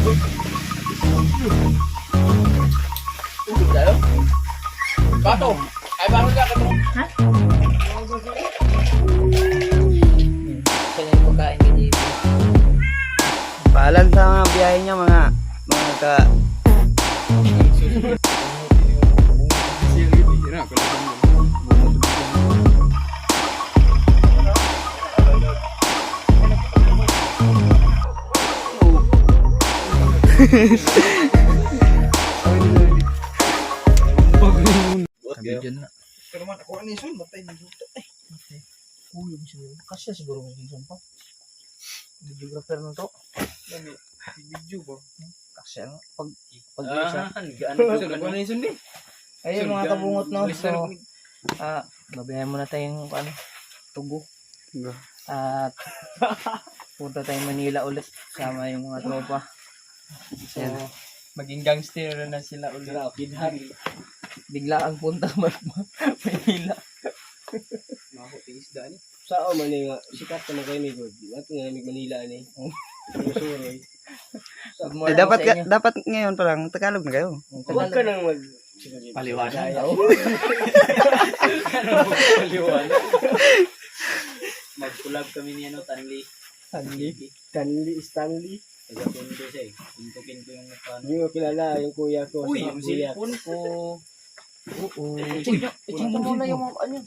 Tubig tayo? Bato! Ay, bato ka ito. Ha? Kaya yung pagkain ka dito. Paalam sa mga biyahe niya mga ka... Kabidyan na. Pero man, ako ano yung matay na dito. Uy, siguro. Kasi siguro may season pa. Videographer na to. Video ba? Kasi ano, pag-isa. Ano yung sundi? Ayun mga kabungot no. So, babayan muna tayong ano, tugo. At punta tayong Manila ulit sama yung mga tropa. So, Maging gangster na sila ulit. bigla ang punta Manila. Mga kuting isda ni. Sao man nga sikat na kayo ni God. Ato nga namig Manila ni. Suroy. dapat ngayon pa lang Tagalog na kayo. Huwag ka nang mag Paliwanag. Paliwanag. Mag-collab kami ni ano, Tanli. Stanley. Taga-pundo siya eh. Tuntukin ko yung mukha. Hindi mo kilala yung kuya ko. Uy, sa yung kuya. cellphone ko. Oo. Check mo muna yung mga ano.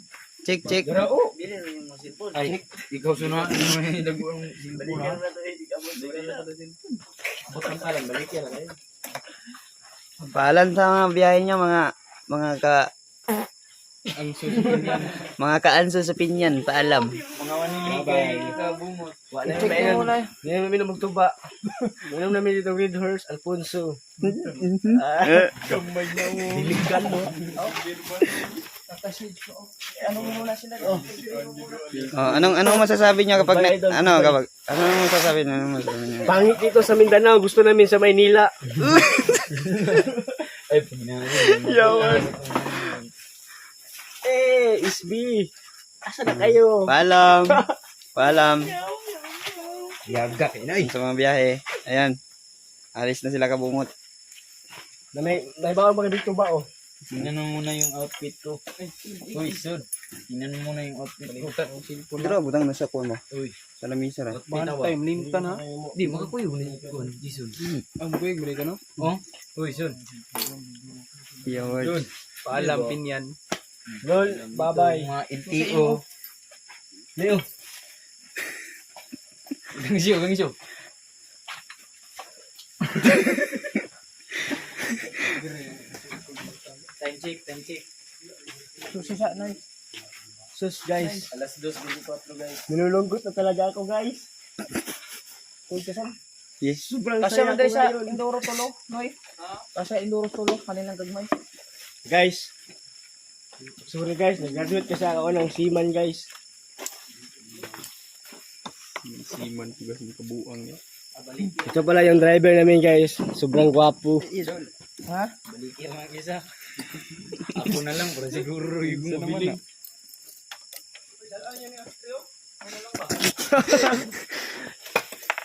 Check. Gara, oh. Bili na yung cellphone. Ay, ikaw sunod. Ano yung dago ang cellphone? Balikan na ito eh. Balikan na ito cellphone. Butang ka lang, balik yan. Paalam sa mga biyahe niya mga Ang susunod yan. mga kaanso sa pinyan, paalam. Mga wanilig kay kabungot. Wala Check mo muna. Hindi namin magtuba. Minum namin dito Red Horse, Alfonso. Kamay na mo. Diligan mo. Ano muna sila? Anong masasabi niyo kapag anong masasabi niyo? Pangit dito sa Mindanao. Gusto namin sa Maynila. Ay, pinahin. Yawan. SB. Asa na kayo? Paalam Yaga kayo na eh. sa mga biyahe. Ayan. Alis na sila kabungot. May bawang mga dito ba oh? Tingnan mo muna yung outfit ko. Uy, Sud. Tingnan mo muna yung outfit ko. Pero butang na sa kuno. Uy. Sa lamisa ra. Time limta na. Di, makakuyo mo na yung Sud. Ang buhay, gulay ka no? Oh. Uy, Sud. Yawan. Paalam pinyan. Lol, bye-bye. Mga NTO. Leo. Gangsyo. Time check. Susisa na. Sus guys. Alas 2:24 guys. Nilulungkot na talaga ako guys. Kung kasan. Yes. Sobrang Kasi saya man ko sa ngayon. Indoro Tulo, Noy. Kasi Indoro Tulo, kanilang gagmay. Guys. Sorry guys, nag-graduate kasi ako ng seaman guys. Siman ko kasi kabuang ya. Ito pala yung driver namin guys. Sobrang gwapo. Ha? Balik yung mga isa. Ako na lang, para siguro yung mabili.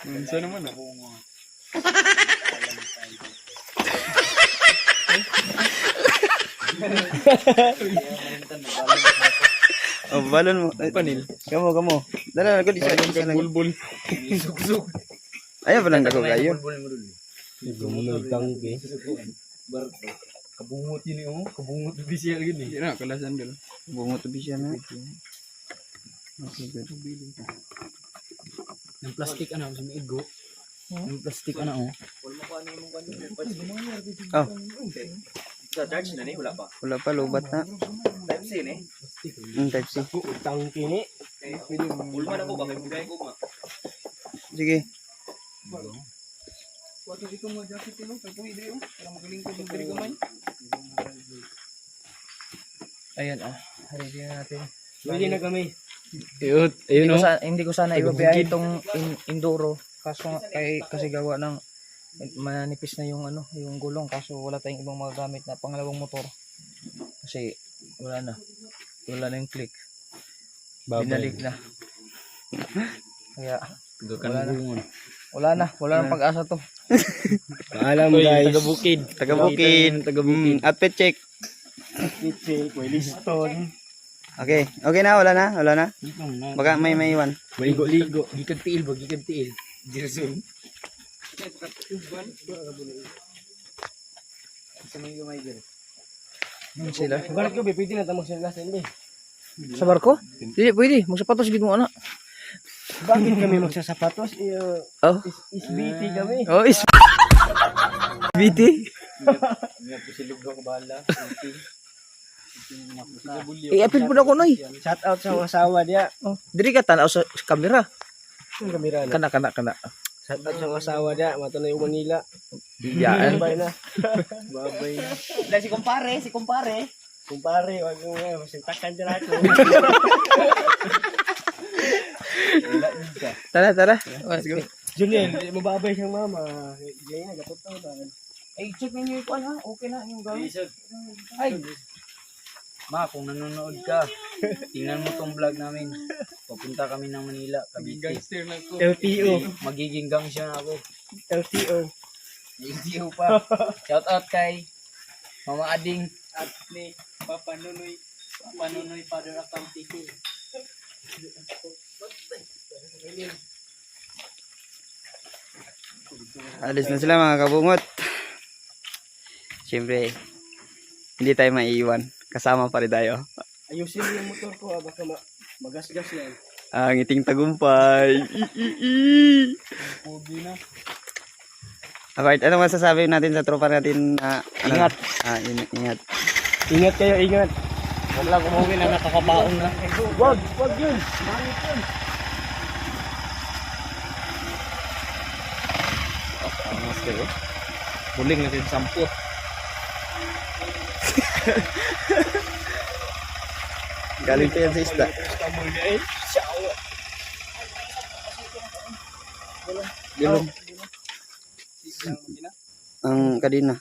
Minsan naman Oh, balon mo. Panil. Kamo. Dala ko di sa Bulbul. Suksuk. Ayaw ba lang ako kayo? Gumulong tangke. Barto. Kabungot yun eh, oh. Kabungot official yun eh. Yan kalasan dal. Bungot to bisya na. Okay, good. Yung plastic ano, sa may igo. Yung plastic ano, oh. Oh, Sa charge na ni, wala pa. wala pa lubat na. Type C ni. Type C. Tangke ni. Ulma na po, bakit bugay ko ma. Sige. Wato dito mo jacket no, kay puwi diri oh. Para magaling ko diri gamay. Ayan ready na natin. Ready na kami. Hindi ko sana ibabiyahe itong Indoro kaso kasi gawa ng manipis na yung yung gulong kaso wala tayong ibang magagamit na pangalawang motor kasi wala na yung click binalig na kaya wala na pag-asa to. Paalam guys. Taga-bukid. Taga-bukid. Outfit check. Kitchen, may liston. Okay. Okay na, wala na, wala na. Baka may iwan. Maligo-ligo. Gikag tiil ba? Gikag tiil. Dirsun. Sila. Bakit ko, pwede na tamang sila hindi. Sa barko? Hindi, pwede. Magsapatos gid mo ana. Bakit kami magsasapatos? Oh. SBT kami. Oh, is BT. I-apil po na ko noy. Shout out sa asawa niya. Oh, diri ka tanaw sa kamera. Yung kamera na. Kana. Shout out sa asawa niya. Mato na yung Manila. Yaan. Babay na. Babay na. Dahil si kumpare. Kumpare, wag mo nga. Masintakan dyan ako. Tara. Let's go. Junior, hindi mababay siyang mama. Ganyan, gapot na. Ay, check ninyo ito ha. Okay na yung gamit. Ay. Ma, kung nanonood ka, tingnan mo tong vlog namin. Papunta kami ng Manila. Gangster na ko. LTO. Magiging gangster na ako. LTO. LTO pa. Shout out kay Mama Ading at ni Papa Nunoy. Father account TV. Alis na sila mga kabungot. Siyempre, hindi tayo maiiwan. Kasama pa rin tayo. Ayusin mo yung motor ko, baka magasgas yan. Ang iting tagumpay. Pogi na. Alright, ano masasabi natin sa tropa natin? Ingat. Ingat. Ingat kayo, ingat. Huwag lang umuwi na nakakabaon na. Wag yun. Mangit yun. Buling na din samput. Galing pa yan sa isda. Gulong. Ang kadina.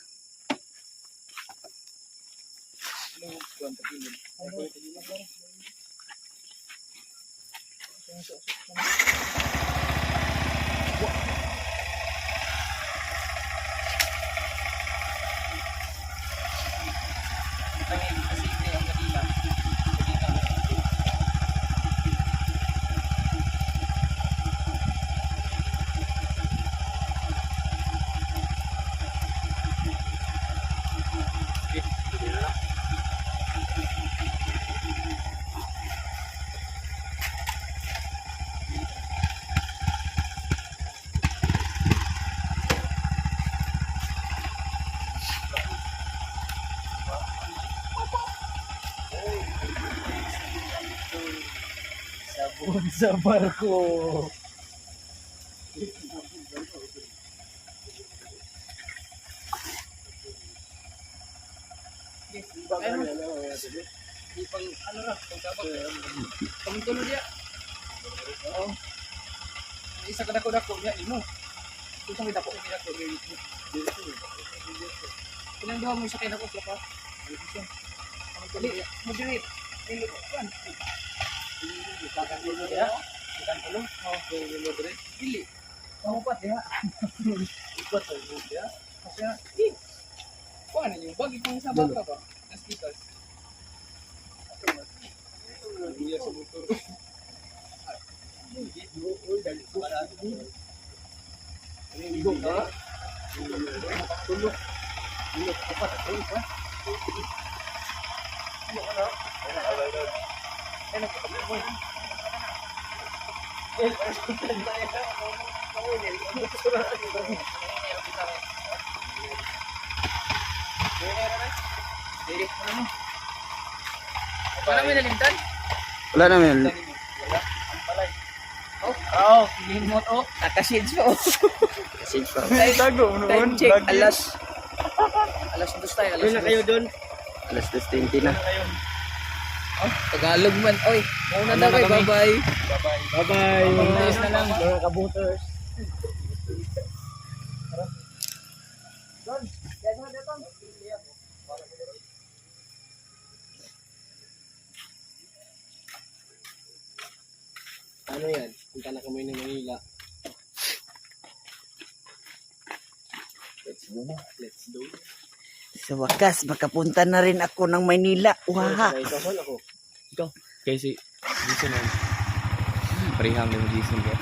Sabon sa barko. Pagtuloy dia. Oh. Isa ka dako niya imo. Ito kita ko. Ilang daw mo sa kay nako pa. Dali, mo dili. Dili ko kan. Ikan dulu ya. Ikan dulu. Oh, dulu dre. Dili. Kamu pat ya. Ikut dulu ya. Masya. Kuan yung bagi kang sa baka ba? Askitas. Dia sebutur. Wala may nalimtan? Wala naman. Oh, pilihin mo to. Nakashades pa. Message pa. Time check. Alas 2 tayo. Doon na kayo doon. Alas 2:20 na. Oh, Tagalog man. Oy, muna na kayo. Bye-bye. Bye-bye. Pag-test na lang. Mga kabuters. Ano yan? Punta na kami ng Manila. Sa wakas, makapunta na rin ako ng Maynila. Waha. Ikaw. Kaya si Jason na. Parihang na yung Jason ka.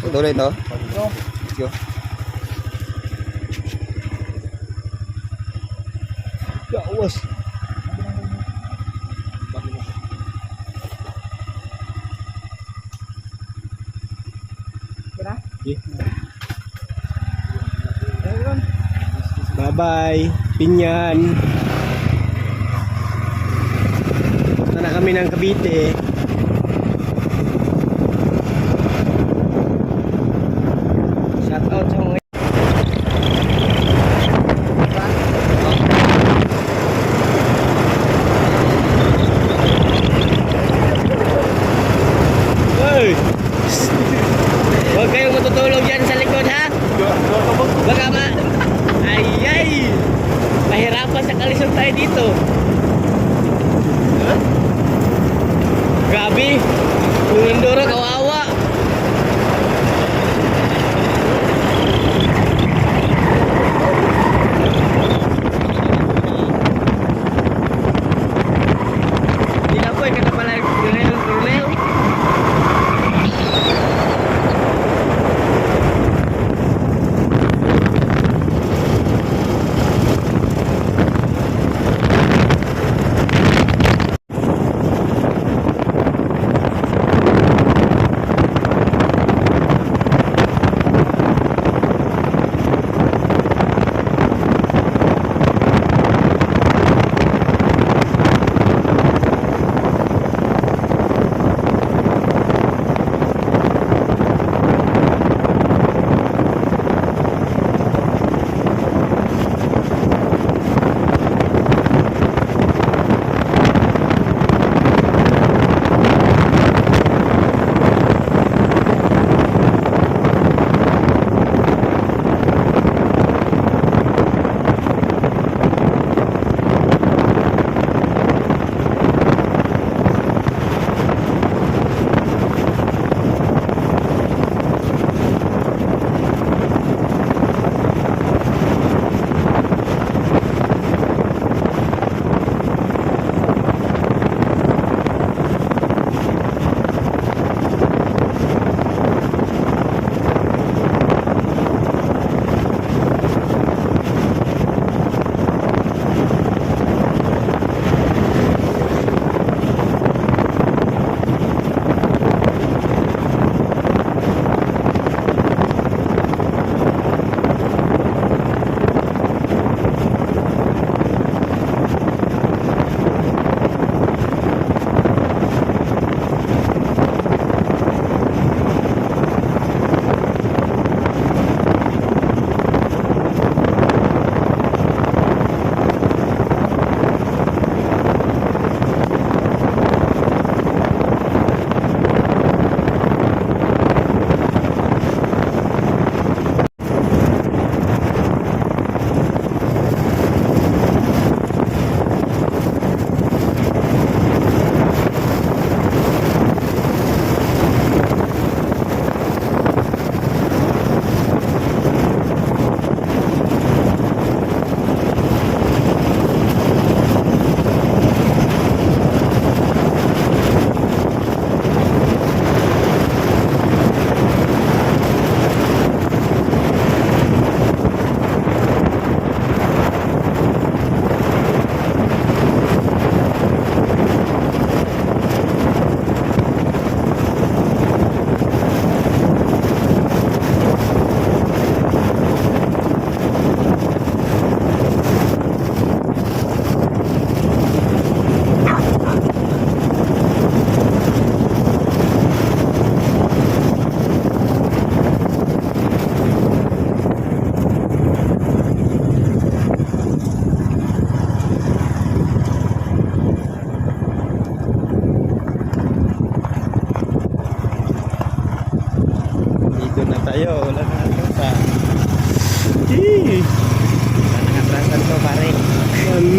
Tuloy to. Let's go. Gawas. Bye-bye, Pinyan. Punta na kami ng Cavite. Shout out sa mga Hey! Huwag kayong matutulog dyan sa likod, ha? Baka Ay! Mahirapan sa kalisod tayo dito. Huh? Grabe! Kung Indoro, kawawa! Hindi na po, kaya pala Coronel.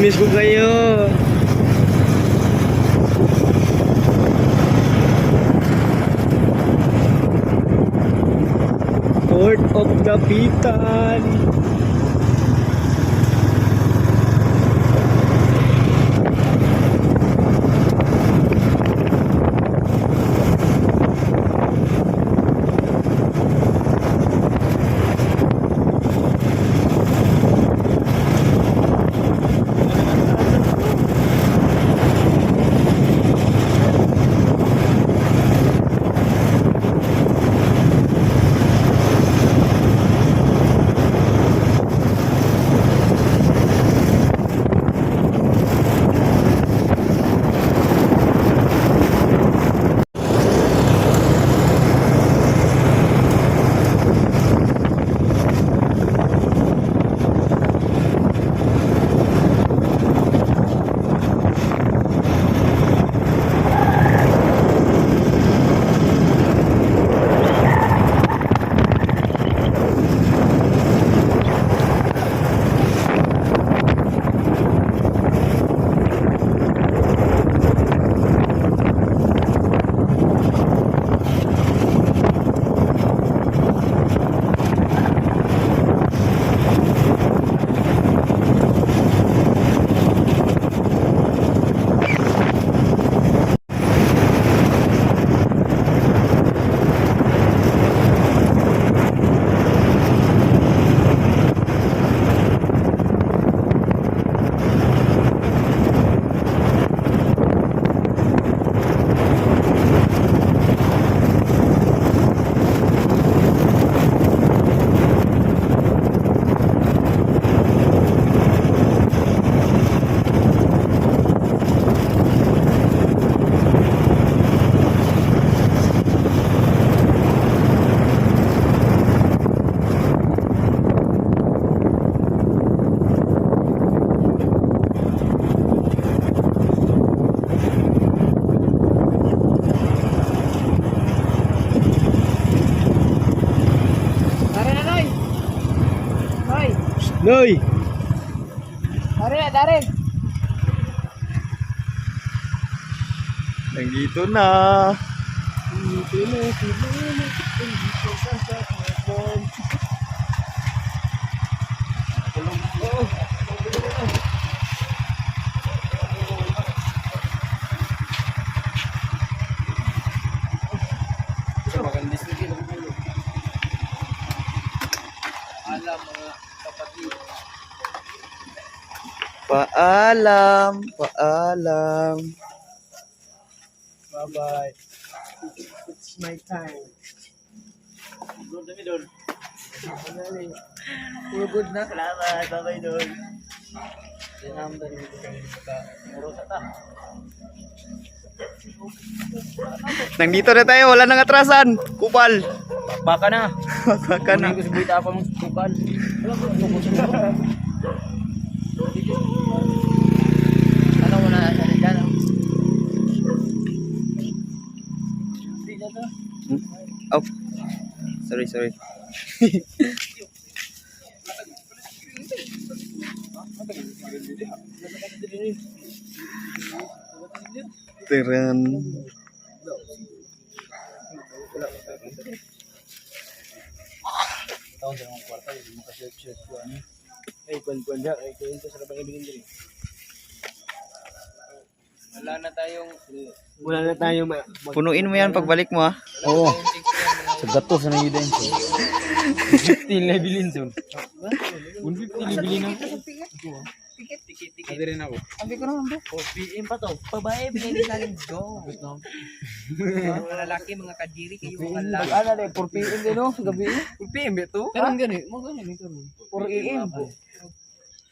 Miss ko kayo. Port of Dapitan. Noy! Dari. Nandito na. Paalam, paalam. Bye-bye. It's my time. Puro good na. Salamat, bye-bye doon. Nandito na tayo, wala nang atrasan. Kupal. Baka na. Baka na. Hindi ko sabita ako ng tukal. Ano mo na sa dyan? Oh. Sorry. Teren. Taon sa mga kwarta, hindi mo kasi-check ko ano. Ay, kwan-kwan siya. Ay, kwan ko sa labang ibigin din. Wala na tayong Punuin mo yan pagbalik mo, ha. Oo. Sa gatos na yun din. 150 na bilhin son. 150 na bilhin ako. Hindi rin ako. Sabi ko naman bro. PM pa to. Babae, bigay din natin go. Mga lalaki, mga kadiri, kayo mga lalaki. Ano na 4 PM din no? Gabi. 4 PM ba ito? Karon gani, mo gani nito. 4 AM.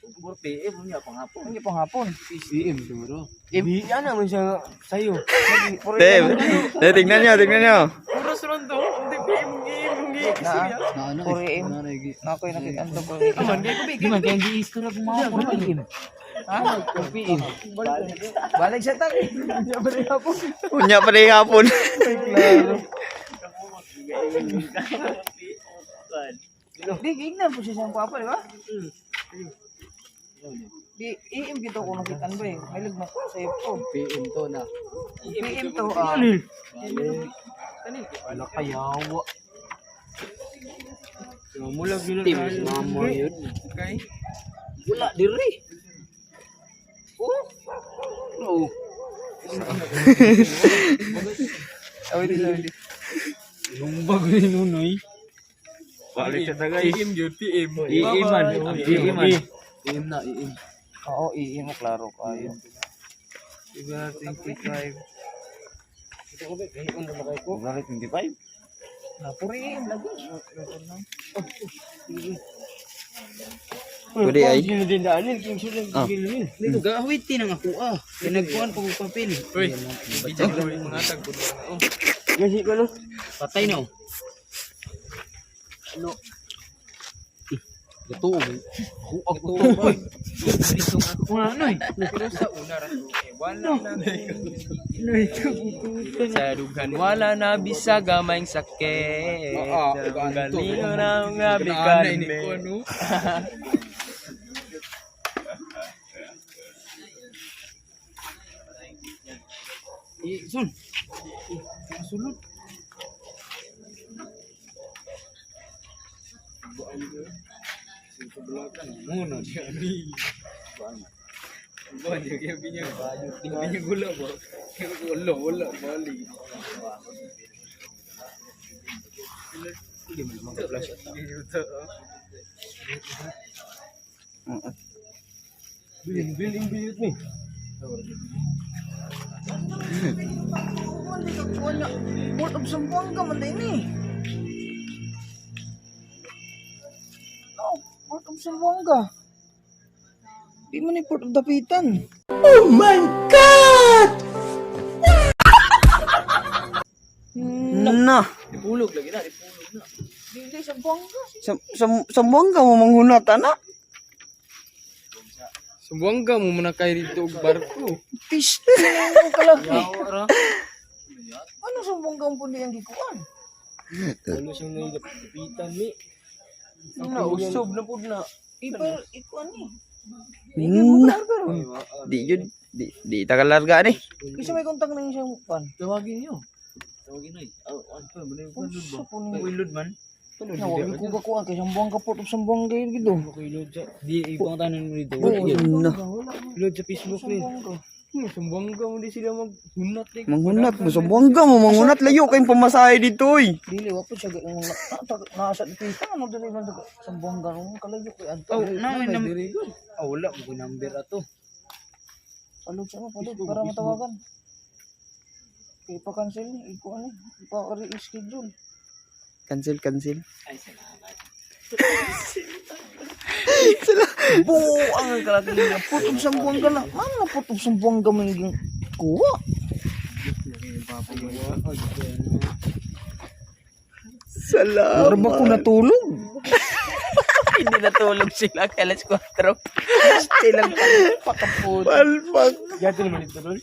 4 PM, niya pang hapon. Hindi pang hapon. PM siguro. Yan naman siya sa'yo. Dave, tingnan nyo. Oras ron to. Hindi PM, Na ano? 4 AM. Na nagi. Ako yung nakikanta ko. Aman, kaya ko bigay. Di man kaya di is ko ra mga 4 PM. Ha? 4 PM. Balik siya tayo. Unya pa rin hapon. Di, gignan po siya siyang papa, di ba? Di, AM gito ko nakitan ba eh. May lagnak ko sa ko. PM to na. PM to. Wala kayawa. Mula gila na mama yun. Okay. Wala diri. Oh. Awit. Lumbag ni nunoy. Balik siya tagay. PM yun, PM. PM man. PM na, PM. Oo, AM mo klaro kayo. Diba, 25. Balik 25. Na, puri AM lagi. Pwede ay. Dinadaanin, king sulang Ah. gilin. Gawitin ang ako ah. Pinagkuhan ko ng papel. Uy, bigyan ko yung mga tag. Ngasi ko no. Patay na oh. Ito, ako. Una, ano eh. Pero sa una ra wala na. Sa dugan wala na bisag gamay sakit. Galingo na nga bikan me. Sun. Sulod. Muna dia ni. Bukan dia punya baju, punya gula apa? Gula balik. Dia memang tak belas. Biling ni. Port of Zamboanga man din eh. No, Port of Zamboanga. Di man eh Port of Dapitan. Oh my God! Na. Dipulog lagi na, dipulog na. Di Zamboanga. Sambuang ka mo manghunat, anak. Sumbuangga mo muna kay dito og barko. Piste mo kalaki. Yawa ra. Ano Zamboanga po niyang gikuan? Ano siyang nailapitan ni? Ano, usob na po na. Ikuan ni. Di yun. Di tagalarga ni. Isa may kontak na yung siyang pan. Tawagin niyo. Tawagin na. Ano pa? Sa puno. Wilod man. Wala ko gakuan kay sambuang kapot of sambuang kayo gitu. Wilod siya. Di ibang tanan mo dito. Wilod sa Facebook ni. Sumbangga mo di sila maghunat eh. Manghunat mo. Sumbangga mo. Manghunat layo kayong pamasahe dito eh. Dili wa po siya nasa kita ano dili man sambuang ganun kalayo kay Anto. Oh, namin na. Wala mo number ato. Palud siya palud para matawagan. Kay pa-cancel ni iko ani. Ipa-reschedule. Cancel. Buang ka lagi niya. Putog sambuang ka lang. Ano putog sambuang ka magiging kuha? Salamat. Para ba ko natulog? Hindi natulog sila kay alas 4. Silang patapot. Palpak. Gato naman ito doon.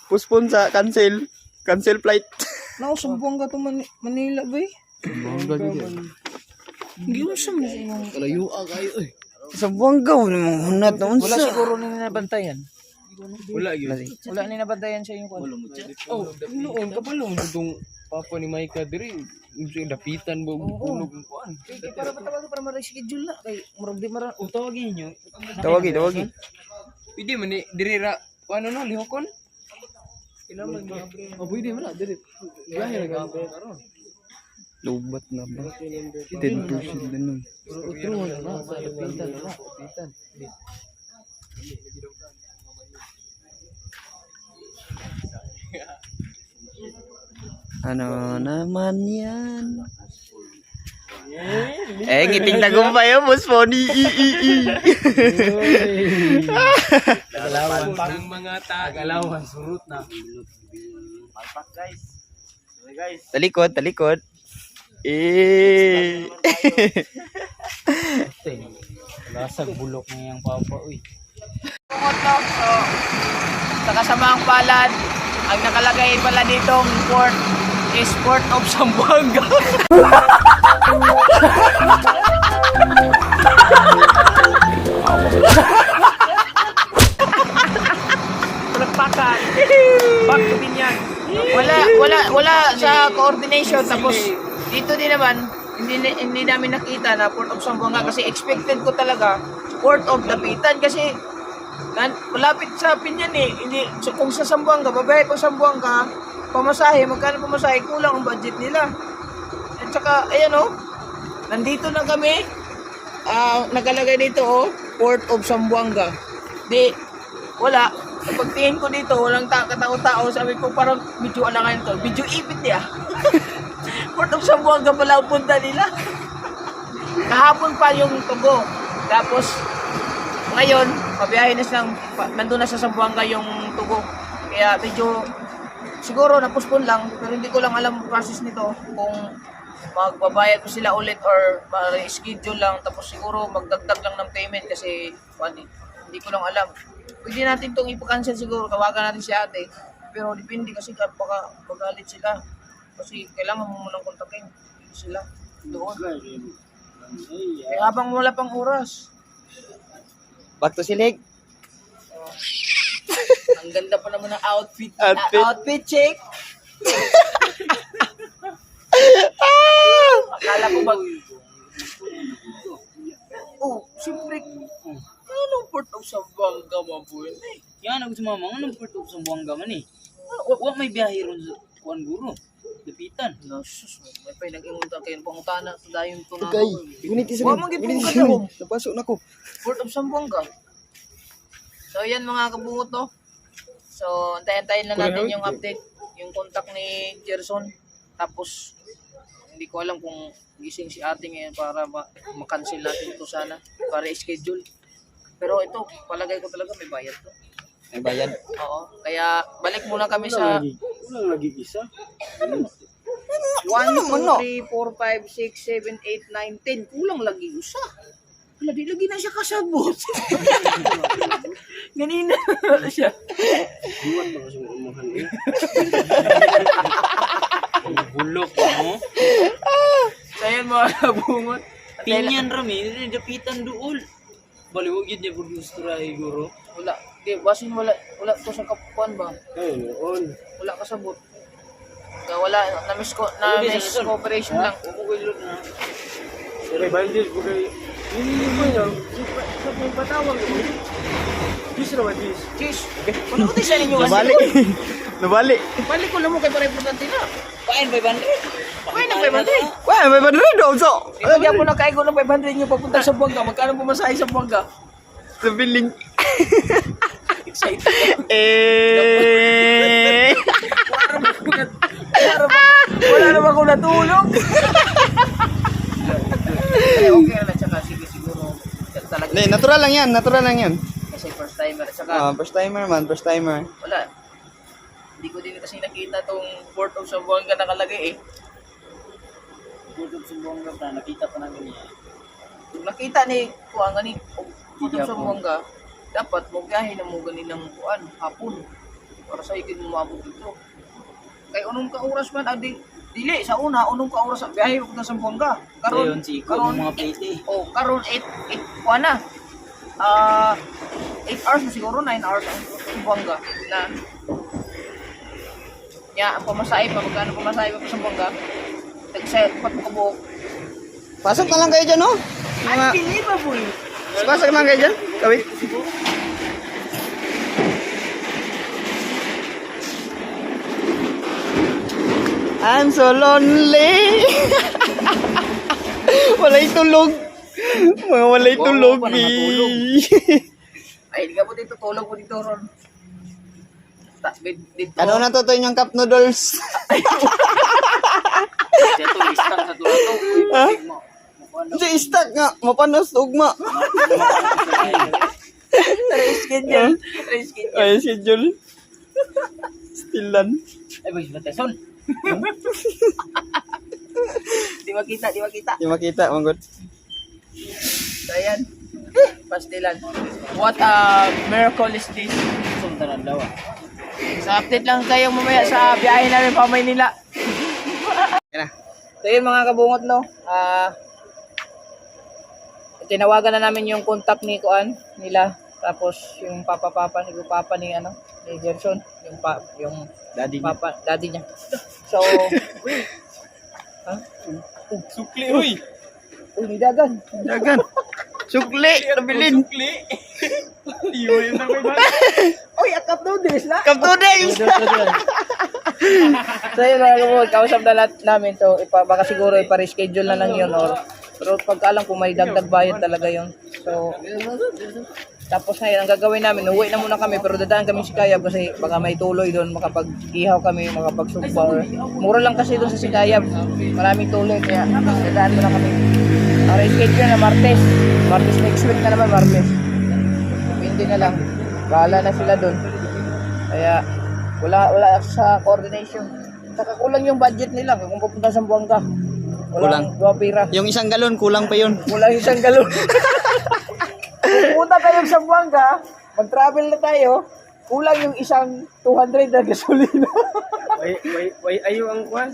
Postpone sa cancel. Cancel flight. Nao sambuang ka to Manila ba eh? Hindi mo siya masinong. Kalayo kayo eh. Sumbangga mo namang hunat na Wala unsa. siguro ni nabantayan. Wala yun. Wala ni nabantayan siya yung kwan. Oh, noon kapalo mo itong papa ni Maika diri. Yung dapitan mo bulog ng kuan. Kaya para matawagan para ma-reschedule na. Kay murag di mara. O tawagin niyo. Tawagi. Pwede man ni diri ra ano no lihokon. Kailangan niya. Oh, pwede man na diri. Gahe ra karon. Lubat na ba? 10% na nun. Utro na sa dapitan na. Dapitan. Ano naman yan? Ngiting tagumpay yung boss po ni Tagalawan pang mga tagalawan surut na. Palpak guys. Guys. Talikod. Lasag bulok na yung papa uy. So, sa kasamaang palad, ang nakalagay pala ditong port is Port of Zamboanga. Palakpakan. Back to Binyan. Wala sa coordination. Tapos dito din naman, hindi namin nakita na Port of Zamboanga kasi expected ko talaga Port of Dapitan kasi malapit sa Binyan eh. Hindi, so kung sa Zamboanga, babae pa Zamboanga, pamasahe, magkano pamasahe, kulang ang budget nila. At saka, ayan o, nandito na kami, nakalagay dito o, Port of Zamboanga. Di, wala. Sa pagtingin ko dito, walang katao-tao, sabi ko parang medyo alangan to, medyo ipit niya. Port of Zamboanga pala ang punta nila. Kahapon pa yung Tugo. Tapos, ngayon, pabiyahe na silang, nandun na sa Zamboanga yung Tugo. Kaya medyo, siguro na-postpone lang, pero hindi ko lang alam ang process nito. Kung magbabayad ko sila ulit or ma-schedule lang, tapos siguro magdagdag lang ng payment kasi hindi ko lang alam. Pwede natin itong ipa-cancel siguro, tawagan natin si ate. Pero depende kasi baka magalit sila. Kasi kailangan mo munang kontakin sila doon. Kaya habang wala pang oras. Back to silig. Ang ganda pa naman ng outfit. Outfit. Outfit check. Akala ko ba... Oh, siyempre. Anong Port of Zamboanga mabuhin eh? Yan ako sa mama, anong Port of Zamboanga man eh? Wa may biyahe ron sa kuan guro. Dapitan. Sus, may pa nag-ingunta kayo pangutana sa dayon to na. Okay. Unity sa Wa man gid mo kadto. Napasok na ko. Port of Zamboanga. So yan mga kabungot no. So antayin-antayin lang natin yung update, yung contact ni Gerson. Tapos hindi ko alam kung gising si ate ngayon para ma-cancel natin ito sana para i-schedule. Pero ito, palagay ko talaga may bayad to. May bayad. Oo. Kaya balik muna kami sa Wala lagi isa. 1, 2, 3, 4, 5, 6, 7, 8, 9, 10. Kulang lagi usa. Wala, di lagi na siya kasabot. Ganina na siya. Bulok mo. So mga nabungot. Pinyan rami, dapitan dool. Baliwag yun niya gusto rahi guro. Wala. Di, basin wala ko sa kapuan ba? Ayun. Wala kasabot. Kaya wala, na-miss cooperation lang. Umukulot na. Sere bandit bukan ini mo yun. Sa may patawag mo. Dis raw dis. Cheers. Kung uti sa ninyo kasi. Nabalik. Nabalik. Balik ko lang mo kay para importante na. Pain 500. Kuya ng 500. Wah, may bandit daw so. Ibigyan mo na kaya ko ng 500 nyo papunta sa Buanga. Magkano pumasahe sa Buanga? Sa billing. Excited ka. Wala naman ako natulog. Kaya okay na lang. Tsaka sige siguro. Talaga. Hindi, natural lang yan. Natural lang yan. Kasi first timer. Tsaka First timer man. First timer. wala. Hindi ko din kasi nakita tong Port of Zamboanga nakalagay eh. Putog sumbong na nakita pa namin niya. Kung nakita ni kuan gani Port of Zamboanga, dapat mo biyahe na mo gani ng kuan hapon para sa ikin mo maabot dito. Kay unong ka oras man adi dili sa una unong ka oras sa biyahe ko sa Zamboanga. Karon si ko mga plate eh. Oh, karon 8 kuan na. 8 hours na siguro 9 hours ang Zamboanga na ya, ang pamasahe pa, magkano pamasahe pa sa Zamboanga? Tagsa, pat mo kabuok. Pasok na lang kayo dyan, no? Mga... Unbelievable! Pasok lang kayo dyan. Kawit. I'm so lonely. Walay tulog. Mga walay Wow, tulog. paano matulog? eh. Ay, di ka po dito, tulog mo dito, Ron. Dito. Ano na to yung cup noodles? Ito listang sa tulato. Ha? Hindi, istak nga. Mapanos, ugma. Schedule. Schedule. Ay, schedule. Stilan. Ay, bagay ba teson? Di makita, di makita. Di makita, manggod. So, ayan. Pastilan. What a miracle is this? Sundaran daw ah. Sa update lang kayo mamaya sa biyahe namin pa Maynila. Yan na. So yun mga kabungot no. Tinawagan na namin yung contact ni Kuan nila. Tapos yung papa ni Papa ni ano, ni Gerson, yung Daddy. papa daddy niya. So Sukli huy. ni Dagan. Dagan. Sukli. Nabilin. Iyon na may ba? Oy, akap noodles na. Cup noodles. So yun mga kabungot, kausap na lahat namin. So baka siguro ipa-reschedule na lang yun or pero pagkaalam kung may dagdag bayad talaga yun. So tapos ngayon, ang gagawin namin, uwi na muna kami, pero dadaan kami si Sikayab kasi baka may tuloy doon, makapag-ihaw kami, makapag-sugba. Mura lang kasi doon sa Sikayab, maraming tuloy, kaya dadaan muna kami. Ang reschedule na Martes next week na naman, Martes. Hindi na lang, bahala na sila doon. Kaya wala sa coordination. Saka kulang yung budget nila kung pupunta sa Buanga. Kulang. 2 pira. Yung isang galon, kulang pa yun. Kulang isang galon. Pumunta kayo sa Buanga, mag-travel na tayo, kulang yung isang 200 na gasolina. Why ayo ang kwan?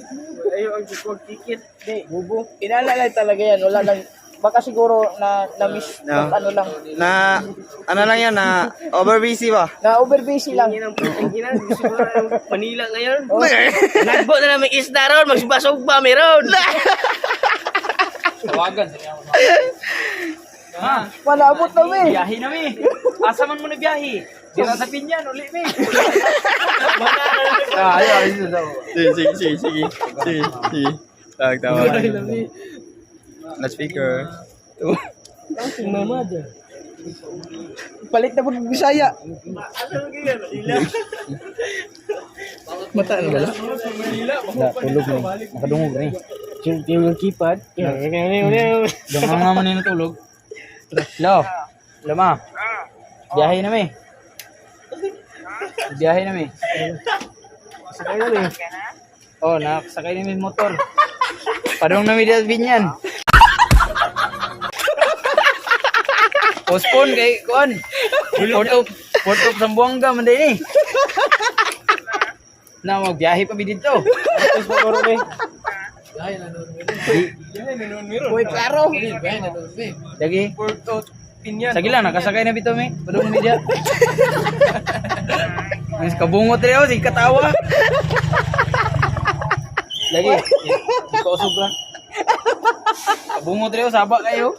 Ayo ang jukog ticket. Di, bubo. Inaalala talaga yan, wala lang. Baka siguro na-miss, No. ano lang. Na, ano lang yan, na over busy ba? Na-overbusy lang. Yan ang putang ina, siguro ang Manila ngayon. Oh, Nagbo na namin isda ron, magsubasog pa meron. Tawagan. Ha? wala abot na eh. Biyahe na mi. Asa man mo na biyahe? Dira sa Pinyan uli mi. Ayun. Sige. Tawa. Na speaker. Palit na po ng Bisaya. Mata na wala? Tulog ni. Nakadungog ni. Yung kipad. Dong nga man ni tulog. Lo. Lama. Biyahe na mi. Biyahe na mi. Sakay na rin. Oh, nakasakay na mi motor. Padung na mi dito Binyan. Postpone kay kon. Port of Zamboanga man din eh. Na magbiyahe pa mi dito. Tapos mo rin eh. Boy, klaro. Lagi. Sige lang, nakasakay na bito mi. Padung media. Mas kabungot rin ako, sige katawa. Lagi. Ikaw sobra. Kabungot rin ako, saba kayo.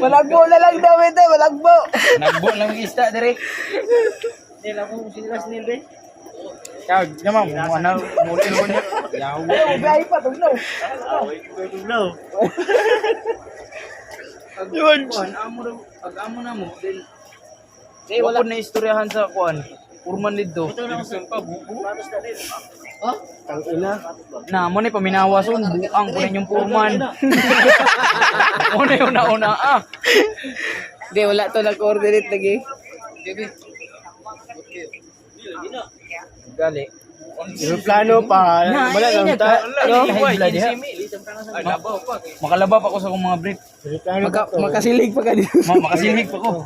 Malagbo na lang daw ito, malagbo. Nagbo lang yung isda, direk. Kaya, naman, ano, muli mo niya. Yaw. Gay pa, tugnaw. Ag-amo na mo, then, wala na istoryahan sa kuan. Purman dito. Na, mo na paminawason, buang ko na yung purman. Mo na yung nauna, Hindi, wala to nag-coordinate lagi. Gali. Yung plano pa, wala lang ta. Makalaba pa ako sa akong mga brief. Makasilig pa ka dito. Makasilhig pa ko.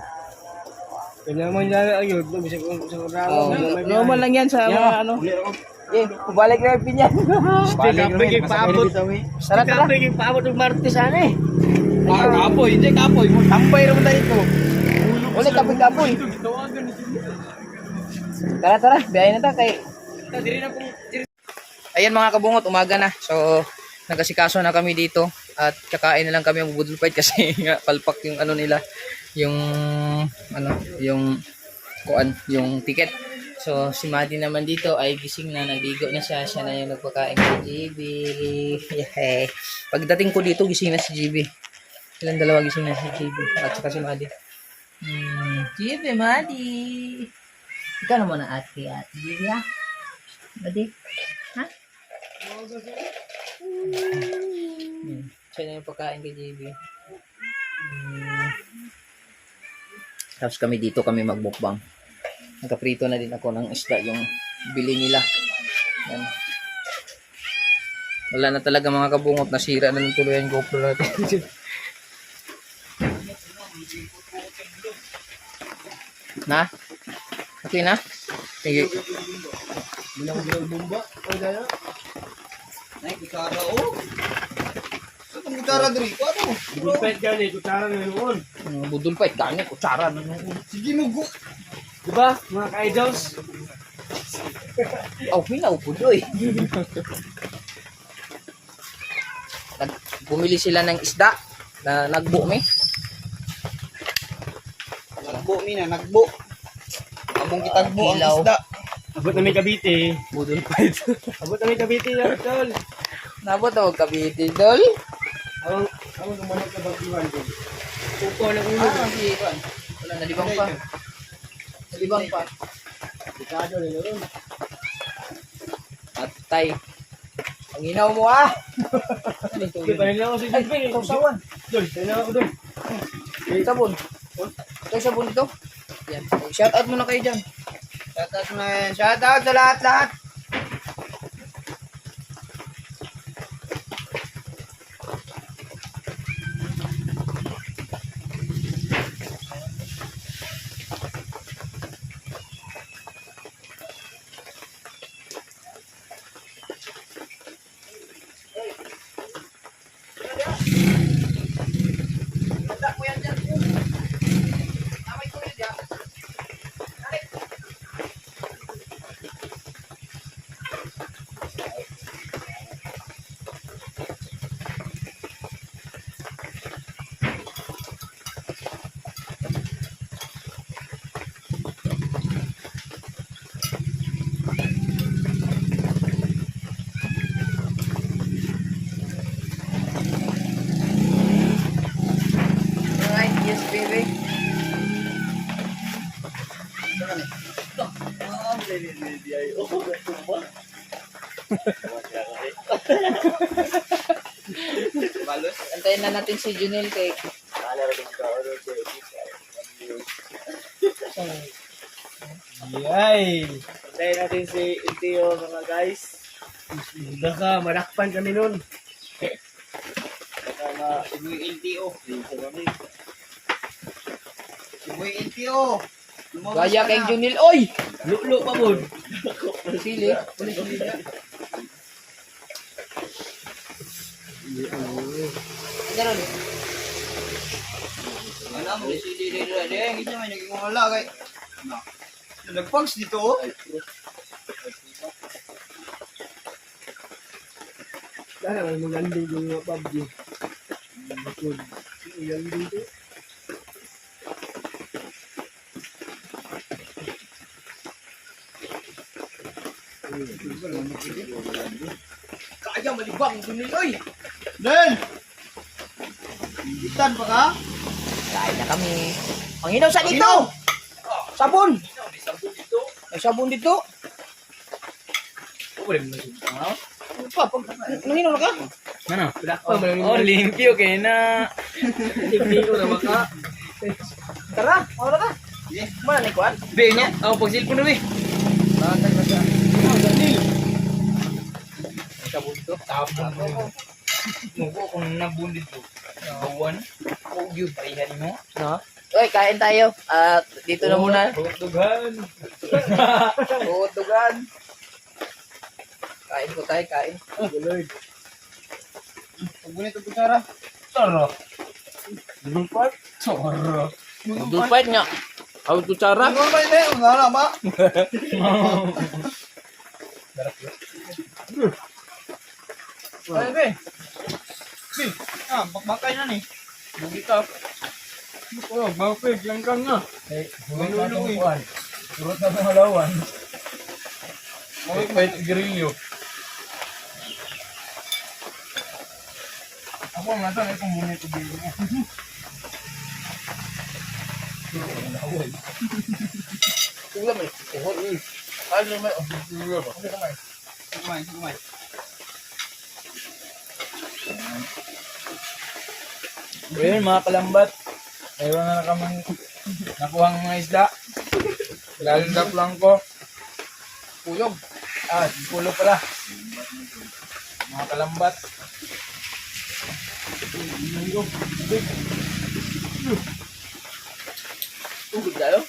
Kailangan niya ayun, bisa ko sa programa. Normal lang yan sa mga ano. Balik na yung pinyan. Balik rin, paabot. Tara, tara. Paabot ng Martes ano eh. Kapoy, hindi kapoy. Tambay naman tayo ito. Ulit kapoy-kapoy. Tara, tara. Biyahe na ta kay... Ayan mga kabungot, umaga na. So, nagkasikaso na kami dito. At kakain na lang kami ang budol fight kasi nga palpak yung ano nila. Yung kuan, yung ticket. So, si Maddie naman dito ay gising na, nagligo na siya. Siya na yung nagpakain kay GB. Yay. Pagdating ko dito, gising na si GB. Silang dalawa gising na si GB. At saka si Maddie. GB, Maddie. Ikaw naman na ate GB ha? Maddie? Ha? Siya na yung pagkain kay GB. Tapos kami dito, kami magbukbang. Nagkaprito na din ako ng isda yung bili nila. Yan. Wala na talaga mga kabungot, nasira na ng tuloy ang GoPro natin. Na? Okay na? Sige. Budulpet yan eh, kutsara na yun. Budol pa, gani, kutsara na noon. Diba, mga ka-idols? Oh, hinaw po doy. Bumili sila ng isda na nagbo mi. Nagbo. Among kitagbo ang isda. Abot na may Cavite. Budol fight. Abot na may Cavite yan, tol. Nabot ako Cavite, dol. Ako gumanap na bagiwan ko. Pupo na ulo. Wala, nalibang pa. Nalibang pa. Dekado na yun. Atay. Ang inaw mo ah. Sige, panin lang ako sa Jun. Ay, sausawan. Jun, panin lang ako dun. Sabon. Ito sabon ito. Yan. Shout out muna kayo dyan. Shout out sa lahat-lahat. Yes, baby. Antayin na natin si Junel kay Yay! Antayin natin si Intio mga guys. Baka malakpan kami nun. Baka ma-ibuy LTO. Ibuy LTO. Gaya kay Junel. Oy! Lulo pa mo. Sili. Ganun. Wala mo si Dede, hindi man naging wala kay. Nagpags dito oh. Kaya may magandang yung mga PUBG. Bakod. Iyan dito. Kaya malibang dunil oy. Nen. Itan pa ka? Kain na kami. Panginaw sa dito! Sabon! May sabon dito. Nanginom na ka? Ano? Oh, limpyo kayo na. Tara, wala ka. Mana ni Kuan? Be, niya. Oh, pag cellphone na be. Sabon dito. Muko kung nabun dito. Bawan. Oh, yun. Parihan mo. No? Oy, kain tayo. At dito na muna. Tugan. Tutugan. Kain ko tayo, kain. Paggunit ang kutsara. Sarap. Dulpat. Sarap. Dulpait nga. Aw kutsara. Ano ba ini? Wala ba? Ay, be. Bakbakay na ni. Bugi ka. Oh, bakit? Langkang na. Surot na itong kuhan. Surot na itong halawan. Bakit girilyo? Ako nga saan ay kumunit ko dito. Ulam eh. Ano naman? Kumay. Well, mga kalambat. Mayroon na kaming nakuhang mga isda. Lalundap lang ko. Pulog. Pulo pala. Mga kalambat. Tugod tayo.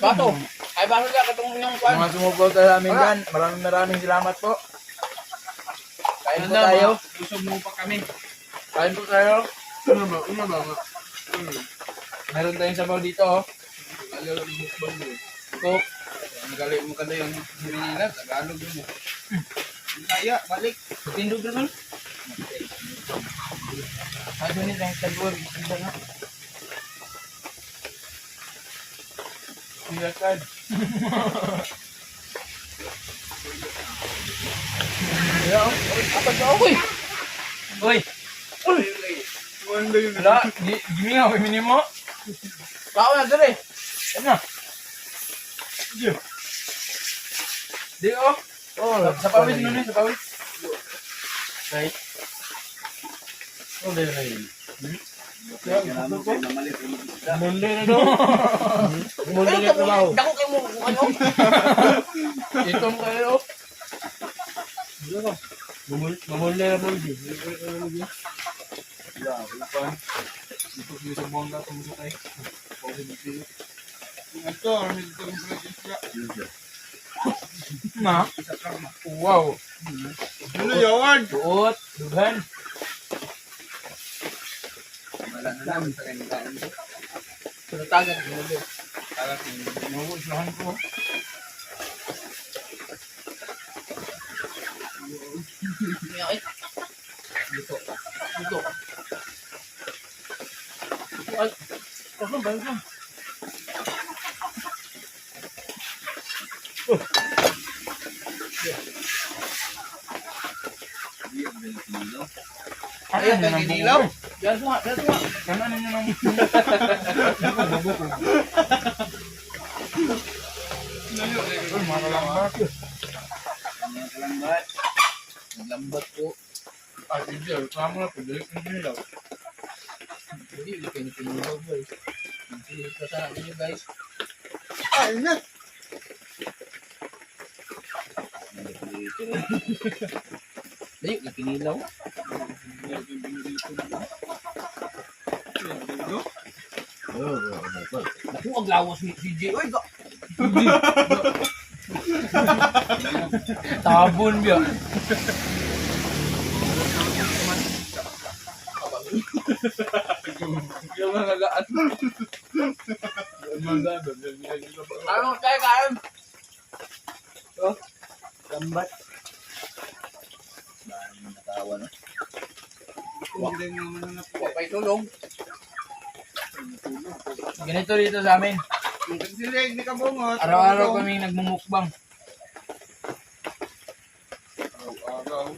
Bato. Ay, bakit ka katong inyong Kuan? Mga sumuporta sa amin dyan. Maraming salamat po. Kain po tayo. Busog mo pa kami. Kain po tayo. Una ba? Meron tayong sabaw dito. Oh. Cook. Magaling mo kada yung Manila, Tagalog mo. Kaya, balik. Tindog na nun. Ano nito ang tagwag? Ganda nga. Silakan. Apa ka? Uy! Uy! Wala, gini nga, pimini mo. Kao na dire. Ano na? Di oh. Sa pawis nun sa pawis. Right. Oh, there right. Munde na daw. Munde na daw. Dako kay mo ano? Itong kayo. Mamunde na daw. Ito sa bongga tumusukay. Ito, ito yung project. Na? Wow. Ano yawan? Buot. Dugan. Wala na naman sa kanila. Tuntagan mo mo. Nauusahan ko. Ay. Dito. Ay, Kasama ba ito? Ayan, ang inilaw. yan semua. Ano ninyo nang... Uy, mga kalambat. Kalambat. Naglambat po. Ah, hindi. Kamo na po. Dalik ng inilaw. Hindi kayo pinilaw guys. Hindi kasana niyo guys. Ay, na. Hindi pinilaw. Naku ang lawas ni CJ. Oy, Tabon biya. Yung mga gagaan. Ano tayo kain? Lambat. Nakawa na. Wapay tulog. Ganito dito sa amin. Silig ni Kabungot. Araw-araw kami nagmumukbang. Araw-araw.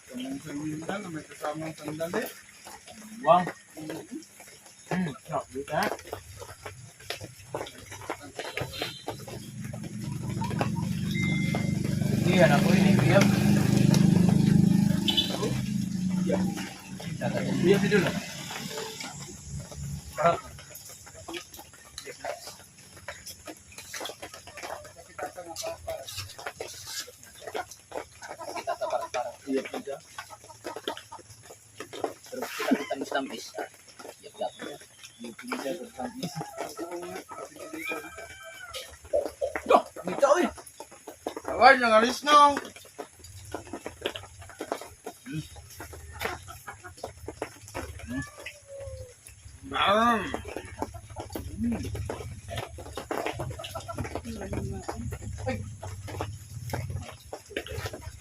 Kamong sangindan na may kasamang sandali. Wang. Sarap dito ha. Iyan ako ini biyab. Biyab dito lang. Sarap. Awal nang alis nong.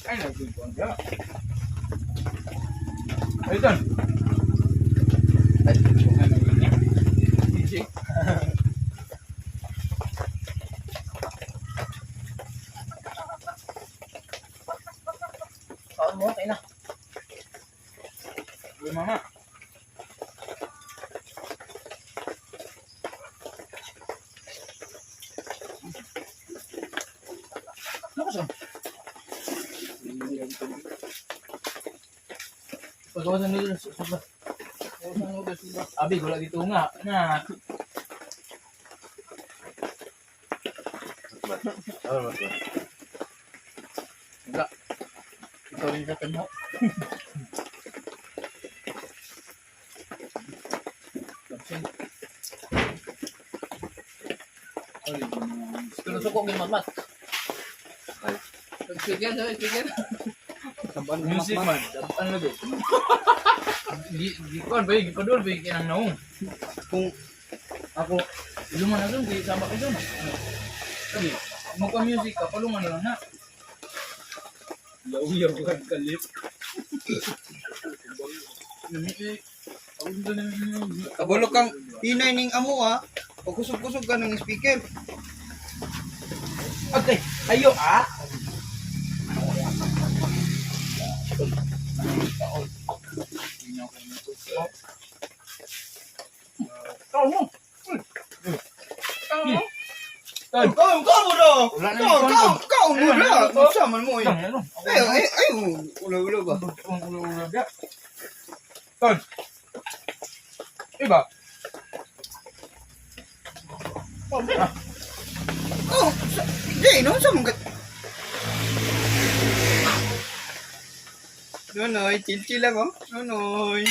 Ay, nagpipon siya. Ay, ito. Ay, ano yun? DJ. Kaon mo, kain na. Uy, mama. Ano ka pagkawasan nito suba. Pagkawasan nito suba. Abi, wala dito nga. Na. Wala. Ikaw rin sa tanho. Pinusok ko ng matmat. Speaker, speaker. Music man. Ano ba? Di ko ba yung padul ba yung kinang naong. Kung ako iluman na doon, di sama kayo doon. Sabi, magka-music ka, palungan na lang na. Yaw-yaw ka kalip. Kabalo kang inay ning amo ha. Pagkusog-kusog ka ng speaker. Okay, ayo ah. Kau mo. Kau mo daw. Wala na yung konto. Kau mo daw. Sama mo yun. Ano? Ay, ulo-ulo ba? Ulo-ulo ba? Ton. Iba. Oh, di, no? Sa mga... Nonoy, chill-chill lang, oh. Nonoy.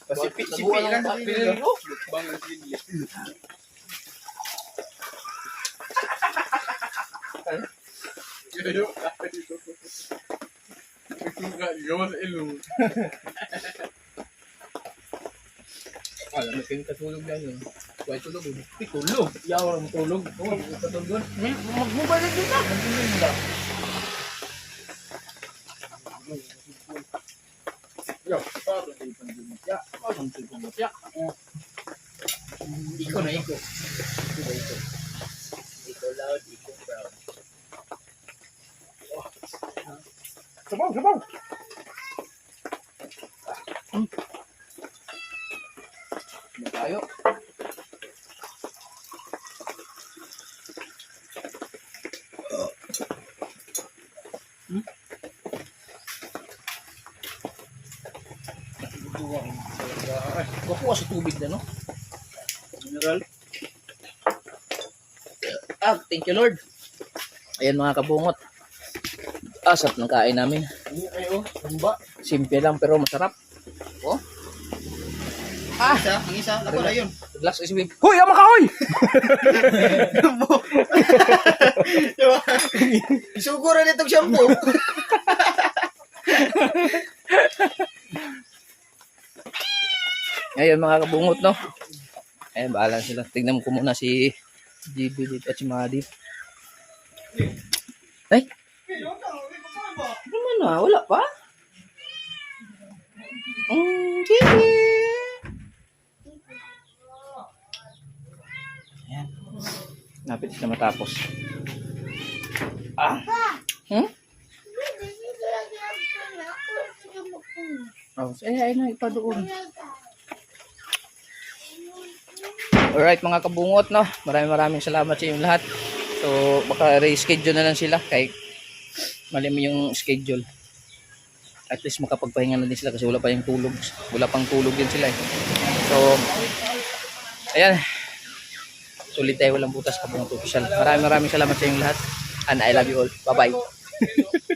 Sipi lang sa Pilih video. ko. Bang ang sili. Yo. Gawa sa ilong. Alam mo, kayo katulog lang yun. Huwag tulog yun. Tulog. Yaw lang tulog. Oo, katulog yun. Magmubalik din na. Yo, para sa ipang dumatya. Para sa ipang dumatya. Iko na iko. Iko loud, iko proud. Sabaw, sabaw. Tayo. Kukuha sa tubig na, no? Mineral. Thank you Lord. Ayan mga kabungot. Asap ng kain namin. Ayo, tumba. Simple lang pero masarap. Oh. Ang isa, ako na yun. Glass is with. Hoy, ama ka, hoy! Isugura nitong shampoo. Ngayon mga kabungot, no? Ayan, bahala sila. Tignan ko muna si GB dito at si Madip. Ay! Naman na, wala pa? GB! Ayan. Napit na matapos. Ah! Hmm? Oh, ay na, ipadoon. Alright mga kabungot, no? Maraming salamat sa inyong lahat. So, baka reschedule na lang sila kay mali mo yung schedule. At least makapagpahinga na din sila kasi wala pa yung tulog. Wala pang tulog din sila eh. So, ayan. Sulit tayo, walang butas, Kabungot Official. Maraming salamat sa inyong lahat. And I love you all. Bye-bye.